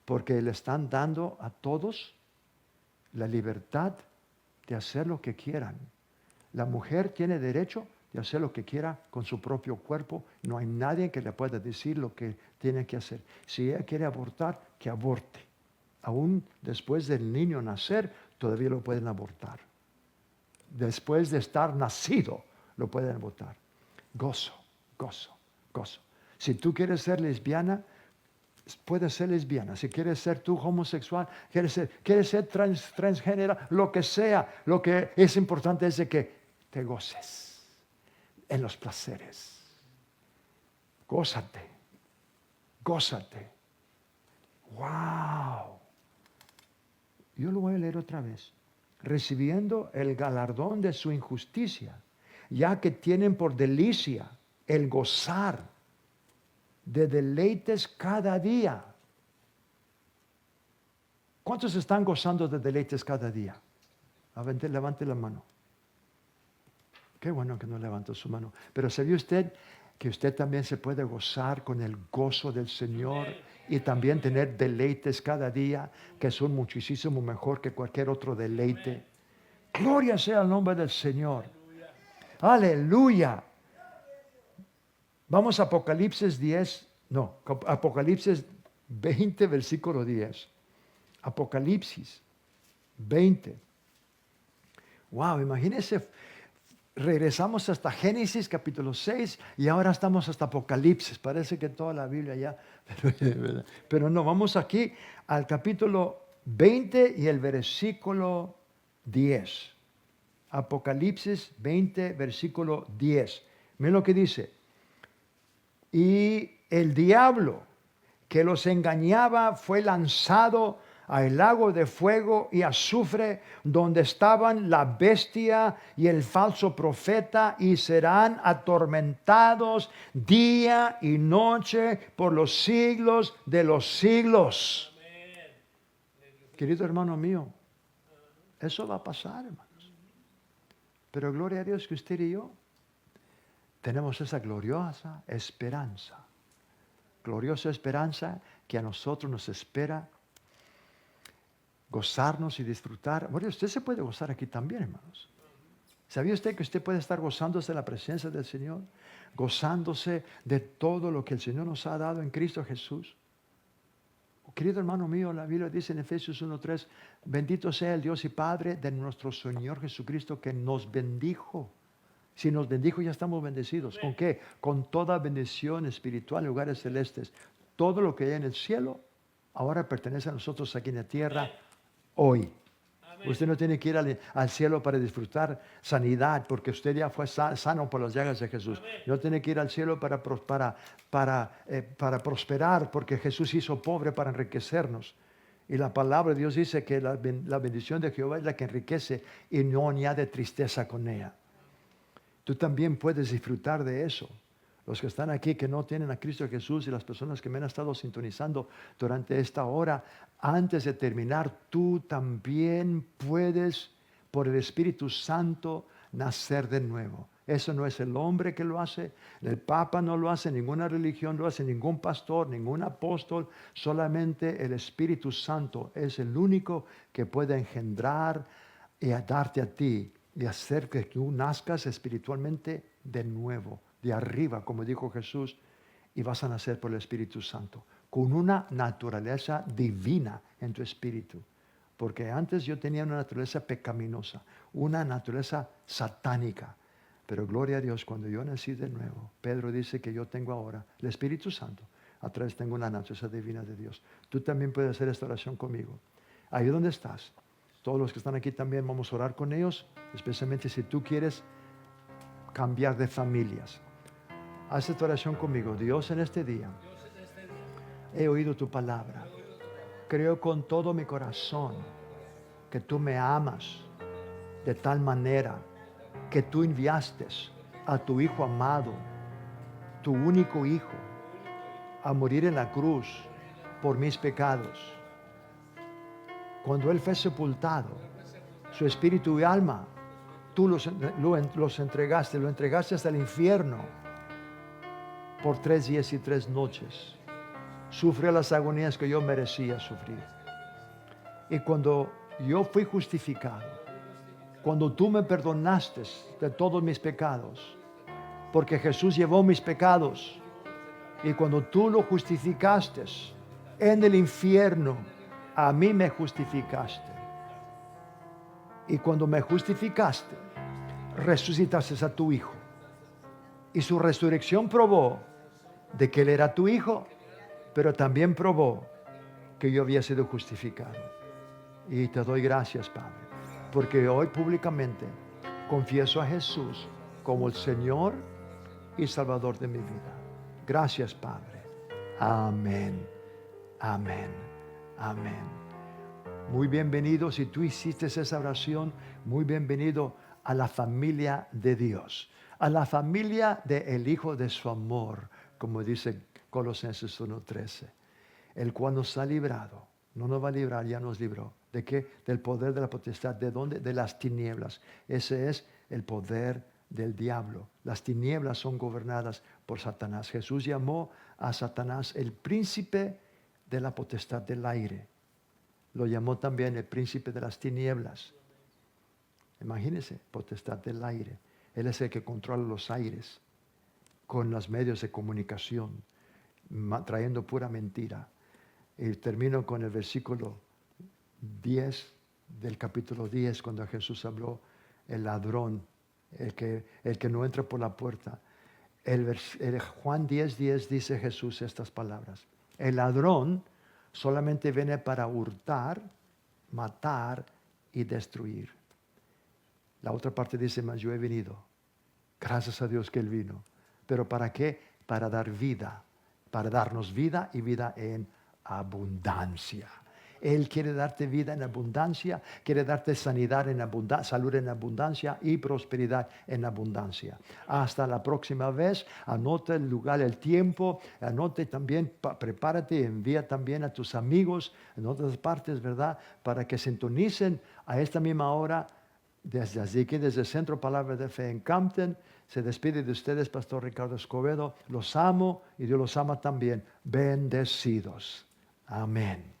porque le están dando a todos la libertad de hacer lo que quieran. La mujer tiene derecho de hacer lo que quiera con su propio cuerpo. No hay nadie que le pueda decir lo que tiene que hacer. Si ella quiere abortar, que aborte. Aún después del niño nacer, todavía lo pueden abortar. Después de estar nacido, lo pueden abortar. Gozo, gozo, gozo. Si tú quieres ser lesbiana, puedes ser lesbiana. Si quieres ser tú homosexual, quieres ser transgénero, lo que sea, lo que es importante es de que te goces en los placeres. Gózate, gózate. ¡Wow! Yo lo voy a leer otra vez. Recibiendo el galardón de su injusticia, ya que tienen por delicia el gozar de deleites cada día. ¿Cuántos están gozando de deleites cada día? Levante la mano. Qué bueno que no levantó su mano. Pero ¿sabía usted que usted también se puede gozar con el gozo del Señor y también tener deleites cada día que son muchísimo mejor que cualquier otro deleite? Gloria sea el nombre del Señor. Aleluya. Vamos a Apocalipsis 20, versículo 10. Apocalipsis 20. Wow, imagínense, regresamos hasta Génesis capítulo 6 y ahora estamos hasta Apocalipsis. Parece que toda la Biblia ya, pero no, vamos aquí al capítulo 20 y el versículo 10. Apocalipsis 20, versículo 10. Miren lo que dice. Y el diablo que los engañaba fue lanzado al lago de fuego y azufre, donde estaban la bestia y el falso profeta, y serán atormentados día y noche por los siglos de los siglos. Amén. Querido hermano mío, eso va a pasar, hermanos. Pero gloria a Dios que usted y yo tenemos esa gloriosa esperanza. Gloriosa esperanza que a nosotros nos espera gozarnos y disfrutar. Bueno, usted se puede gozar aquí también, hermanos. ¿Sabía usted que usted puede estar gozándose de la presencia del Señor? Gozándose de todo lo que el Señor nos ha dado en Cristo Jesús. Querido hermano mío, la Biblia dice en Efesios 1:3, bendito sea el Dios y Padre de nuestro Señor Jesucristo que nos bendijo. Si nos bendijo, ya estamos bendecidos. ¿Con qué? Con toda bendición espiritual en lugares celestes. Todo lo que hay en el cielo ahora pertenece a nosotros aquí en la tierra hoy. Usted no tiene que ir al cielo para disfrutar sanidad, porque usted ya fue sano por las llagas de Jesús. No tiene que ir al cielo para prosperar, porque Jesús hizo pobre para enriquecernos. Y la palabra de Dios dice que la bendición de Jehová es la que enriquece y no añade tristeza con ella. Tú también puedes disfrutar de eso. Los que están aquí que no tienen a Cristo Jesús y las personas que me han estado sintonizando durante esta hora, antes de terminar, tú también puedes, por el Espíritu Santo, nacer de nuevo. Eso no es el hombre que lo hace, el Papa no lo hace, ninguna religión lo hace, ningún pastor, ningún apóstol, solamente el Espíritu Santo es el único que puede engendrar y darte a ti y hacer que tú nazcas espiritualmente de nuevo, de arriba, como dijo Jesús, y vas a nacer por el Espíritu Santo, con una naturaleza divina en tu espíritu. Porque antes yo tenía una naturaleza pecaminosa, una naturaleza satánica. Pero gloria a Dios, cuando yo nací de nuevo, Pedro dice que yo tengo ahora el Espíritu Santo. Atrás tengo una naturaleza divina de Dios. Tú también puedes hacer esta oración conmigo. Ahí donde estás. Todos los que están aquí también vamos a orar con ellos, especialmente si tú quieres cambiar de familias. Haz esta oración conmigo. Dios, en este día he oído tu palabra. Creo con todo mi corazón que tú me amas de tal manera que tú enviaste a tu Hijo amado, tu único Hijo, a morir en la cruz por mis pecados. Cuando Él fue sepultado, su espíritu y alma, tú los entregaste, lo entregaste hasta el infierno por 3 días y 3 noches. Sufrió las agonías que yo merecía sufrir. Y cuando yo fui justificado, cuando tú me perdonaste de todos mis pecados, porque Jesús llevó mis pecados, y cuando tú lo justificaste en el infierno, a mí me justificaste. Y cuando me justificaste, resucitaste a tu Hijo. Y su resurrección probó de que Él era tu Hijo, pero también probó que yo había sido justificado. Y te doy gracias, Padre, porque hoy públicamente confieso a Jesús como el Señor y Salvador de mi vida. Gracias, Padre. Amén. Amén. Amén. Muy bienvenido. Si tú hiciste esa oración, muy bienvenido a la familia de Dios, a la familia del Hijo de su amor, como dice Colosenses 1:13, el cual nos ha librado, no nos va a librar, ya nos libró. ¿De qué? Del poder de la potestad. ¿De dónde? De las tinieblas. Ese es el poder del diablo. Las tinieblas son gobernadas por Satanás. Jesús llamó a Satanás el príncipe de la potestad del aire. Lo llamó también el príncipe de las tinieblas. Imagínense, potestad del aire. Él es el que controla los aires con los medios de comunicación, trayendo pura mentira. Y termino con el versículo 10 del capítulo 10, cuando Jesús habló, el ladrón, el que no entra por la puerta. Juan 10:10 dice Jesús estas palabras: el ladrón solamente viene para hurtar, matar y destruir. La otra parte dice: mas yo he venido. Gracias a Dios que Él vino. ¿Pero para qué? Para dar vida, para darnos vida y vida en abundancia. Él quiere darte vida en abundancia, quiere darte sanidad en abundancia, salud en abundancia y prosperidad en abundancia. Hasta la próxima vez, anota el lugar, el tiempo, anote también, prepárate y envía también a tus amigos en otras partes, ¿verdad? Para que sintonicen a esta misma hora. Desde aquí, desde el Centro Palabra de Fe en Campton, se despide de ustedes Pastor Ricardo Escobedo. Los amo y Dios los ama también. Bendecidos. Amén.